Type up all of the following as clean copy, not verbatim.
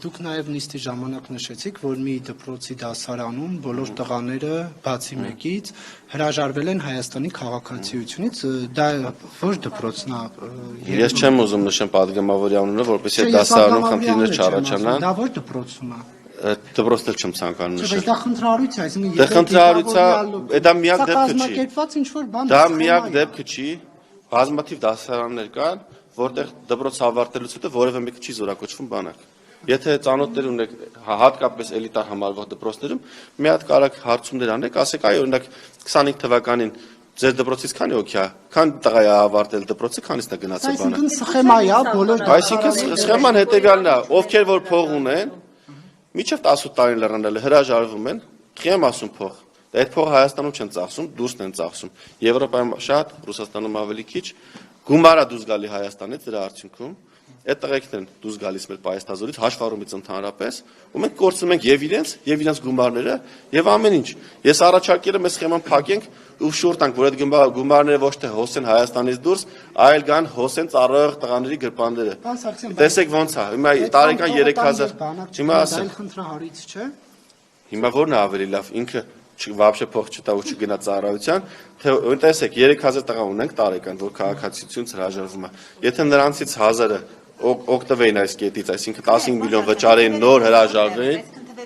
Դուք նաև նիստի ժամանակ նշեցիք, որ մի դպրոցի դասարանում բոլոր տղաները բացի մեկից հրաժարվել են Հայաստանի քաղաքացիությունից, դա ոչ դպրոցն է։ Ես չեմ ուզում նշեմ падգամավորի անունը, որպեսզի դասարանում խնդիրներ չառաջանան։ Դա ոչ դպրոցում է։ Դպրոցն էլ չեմ ցանկանում նշել։ Դա խնդրահարույց է, այսինքն Դա խնդրահարույց է, դա միակ դեպքը չի։ Կազմակերպված ինչ-որ բան։ Դա միակ դեպքը չի։ Բազմաթիվ դասարաններ կան, որտեղ դպրոց ավարտելուց հետո որևէ մեկը չի զորակոչվում բանակ։ Եթե ծանոթներ ունեք հատկապես էլիտար համարվող դպրոցներում, մի հատ կարակ հարցումներ անեք, ասեք, այ օրինակ 25 թվականին ձեր դպրոցից քանի օքյա, քան տղա է ավարտել դպրոցը, քանիսն է գնացել բանը։ Այսինքն սխեմա է, բոլոր։ Այսինքն սխեման հետևյալն է, ովքեր որ փող ունեն, միջև 18 տարին լրանել հրաժարվում են, խիեմ ասում փող։ Դա այդ փողը Հայաստանում չեն ծախսում, դուրսն են ծախսում։ Եվրոպայում շատ, Ռուսաստանում ավելի քիչ, գումարա դուրս գալի Հայաստանից դրա արդյունքում։ Այդ տղեկն են դուրս գալիս մեր պայեստազորից, հաշվառումից ընդհանրապես, ու մենք կորցնում ենք եւ իրենց գումարները եւ ամեն ինչ։ Ես առաջարկել եմ այս սխեման փակենք ու շուրջ տանք, որ այդ գումարները ոչ թե հոսեն Հայաստանից դուրս, այլ գան հոսեն ծառայող տղաների գրպանները։ Տեսեք ոնց է, հիմա տարեկան 3000, հիմա ասեմ, խնդրահարույց չէ։ Հիմա որն է ավելի լավ, ինքը вообще փող չտա ու չգնա ծառայության, թե տեսեք 3000 տղա ունենք տարեկան, որ քաղաքացիությունից հրաժարվում է։ Եթե նրանցից 1000-ը օգտվեին այս կետից, այսինքն 15 միլիոն վճարեին նոր հրաժարվեին,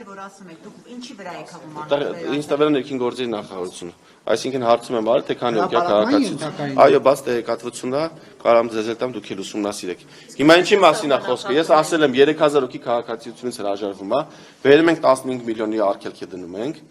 որ ասում եք, դուք ինչի վրա եք հաղում ինձ տվել են ներքին գործերի նախարարությունը, այսինքն հարցում եմ արել, թե քանի օքյա քաղաքացիություն, այո, բաց տեղեկատվությունն է, կարամ ձեզ էլ տամ, դուք էլ ուսումնասիրեք։ Հիմա ինչի մասին է խոսքը, ես ասել եմ 3000 օքի քաղաքացիությունից հրաժարվում է, վերում ենք 15 միլիոնի արգելքի դնում ենք,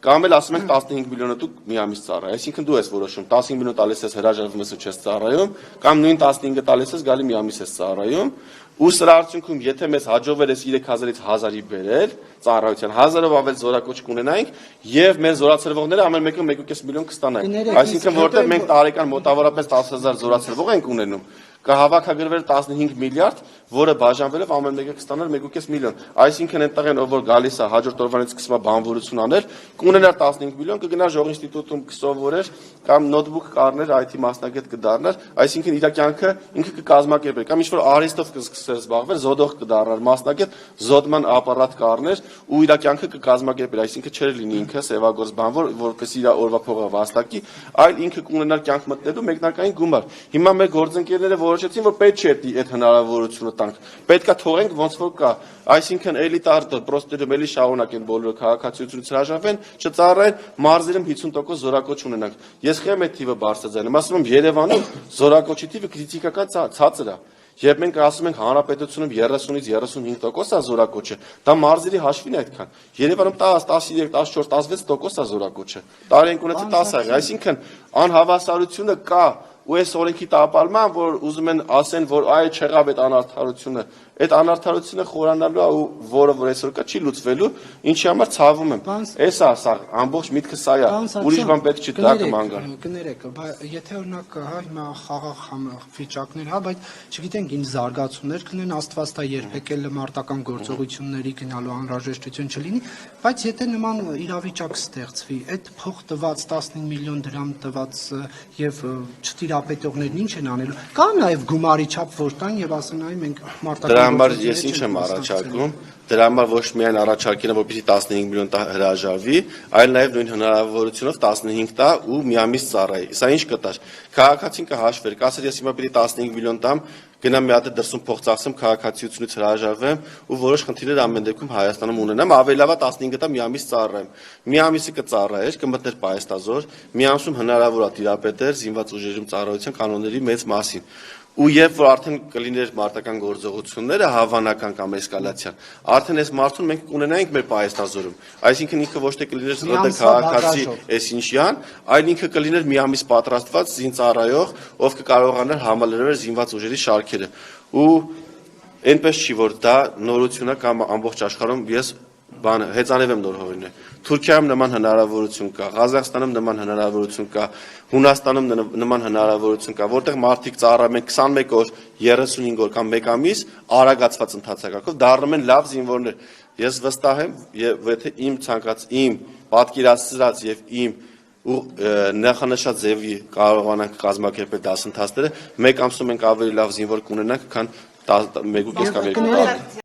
կամ էլ ասում ենք 15 միլիոնը դուք մի ամիս ծառայ, այսինքն դու ես որոշում 15 միլիոն տալիս ես հրաժարվում ես ու չես ծառայում, կամ նույն 15-ը տալիս ես գալի մի ամիս ես ծառայում, ու սրա արդյունքում եթե մեզ հաջողվել է 3000-ից 1000-ի բերել ծառայության 1000-ով ավել զորակոչ կունենայինք եւ մեր զորացրվողները ամեն մեկը 1.5 միլիոն կստանային, այսինքն որտեղ մենք տարեկան մոտավորապես 10000 զորացրվող ենք ունենում, կհավաքագրվեր 15 միլիարդ, որը բաժանվելով ամեն մեկը կստանար 1.5 միլիոն։ Այսինքն այն տղեն, ով որ գալիս է հաջորդ օրվանից սկսում է բանվորություն անել, կունենար 15 միլիոն, կգնար ժող ինստիտուտում կսովորեր կամ նոթբուք կառներ, IT մասնագետ կդառնար, այսինքն իր կյանքը ինքը կկազմակերպեր, կամ ինչ-որ արհեստով կսկսեր զբաղվել, զոդող կդառնար մասնագետ, զոդման ապարատ կառներ ու իր կյանքը կկազմակերպեր, այսինքն չէր լինի ինքը սևագործ բանվոր, որպես իր օրվա փողը վաստակի, այլ ինքը կունենար կյանք մտնելու մեկնարկային գումար։ Հիմա մեր գործընկերները որոշեցին, որ պետք չէ այդ հնարավորությունը տանք։ Պետքա թողենք ոնց որ կա։ Այսինքն էլիտար դպրոցներում էլի շարունակեն բոլորը քաղաքացիությունից հրաժարվեն, չծառայեն, մարզերում 50% զորակոչ ունենանք։ Ես խեմ այդ թիվը բարձրացնում, ասում եմ Երևանում զորակոչի թիվը քրիտիկական ցածր է։ Երբ մենք ասում ենք հանրապետությունում 30-ից 35% է զորակոչը, դա մարզերի հաշվին է այդքան։ Երևանում 10, 13, 14, 16% է զորակոչը։ Տարին ունեցել 10 աղ, այսինքն անհավասարությունը կա։ Ու այս օրենքի տապալման, որ ուզում են ասեն, որ այ չեղավ այդ անարդարությունը, այդ անարդարությունը խորանալու է ու որը որ այսօր կա չի լուծվելու, ինչի համար ցավում եմ։ Էս է սա, ամբողջ միտքը սա է, ուրիշ բան պետք չի դա կման գալ։ Կներեք, եթե օրինակ հա հիմա խաղաղ վիճակներ, հա, բայց չգիտենք ինչ զարգացումներ կլինեն, Աստված տա երբեք էլ մարտական գործողությունների գնալու անհրաժեշտություն չլինի, բայց եթե նման իրավիճակ ստեղծվի, այդ փող տված 15 միլիոն դրամ տված եւ չտիրապետողներն ինչ են անելու։ Կա նաեւ գումարի չափ որ տան եւ ասեն այ մենք մարտական Դրա համար ես ինչ եմ առաջարկում, դրա համար ոչ միայն առաջարկել եմ, որպեսզի 15 միլիոն տա հրաժարվի, այլ նաև նույն հնարավորությունով 15 տա ու մի ամիս ծառայի։ Սա ինչ կտար։ Քաղաքացին կհաշվեր, կասեր ես հիմա պիտի 15 միլիոն տամ, գնամ մի հատ դրսում փող ծախսեմ, քաղաքացիությունից հրաժարվեմ ու որոշ խնդիրներ ամեն դեպքում Հայաստանում ունենամ, ավելի լավ է 15 տա մի ամիս ծառայեմ։ Մի ամիսը կծառայեր, կմտներ պայեստազոր, մի ամսում հնարավոր է տիրապետեր զինված ուժերում ծառայության կանոնների մեծ մասին։ Ու երբ որ արդեն կլիներ մարտական գործողությունները հավանական կամ էսկալացիան, արդեն այս մարդուն մենք կունենայինք մեր պայեստազորում, այսինքն ինքը ոչ թե կլիներ ՍԴ քաղաքացի այսինչյան, այլ ինքը կլիներ մի ամիս պատրաստված զինծառայող, ով կկարողանար համալրել զինված ուժերի շարքերը։ Ու այնպես չի որ դա նորություն է կամ ամբողջ աշխարհում ես հեծանիվ եմ նոր հորինը։ Թուրքիայում նման հնարավորություն կա, Ղազախստանում նման հնարավորություն կա, Հունաստանում նման հնարավորություն կա, որտեղ մարդիկ ծառայում են 21 օր, 35 օր կամ 1 ամիս արագացված ընթացակարգով դառնում են լավ զինվորներ։ Ես վստահ եմ, եթե իմ ցանկած իմ պատկերացրած եւ իմ ու նախանշած ձևի կարողանանք կազմակերպել դասընթացները, 1 ամսում մենք ավելի լավ զինվոր կունենանք, քան 1.5 կամ 2 տարի։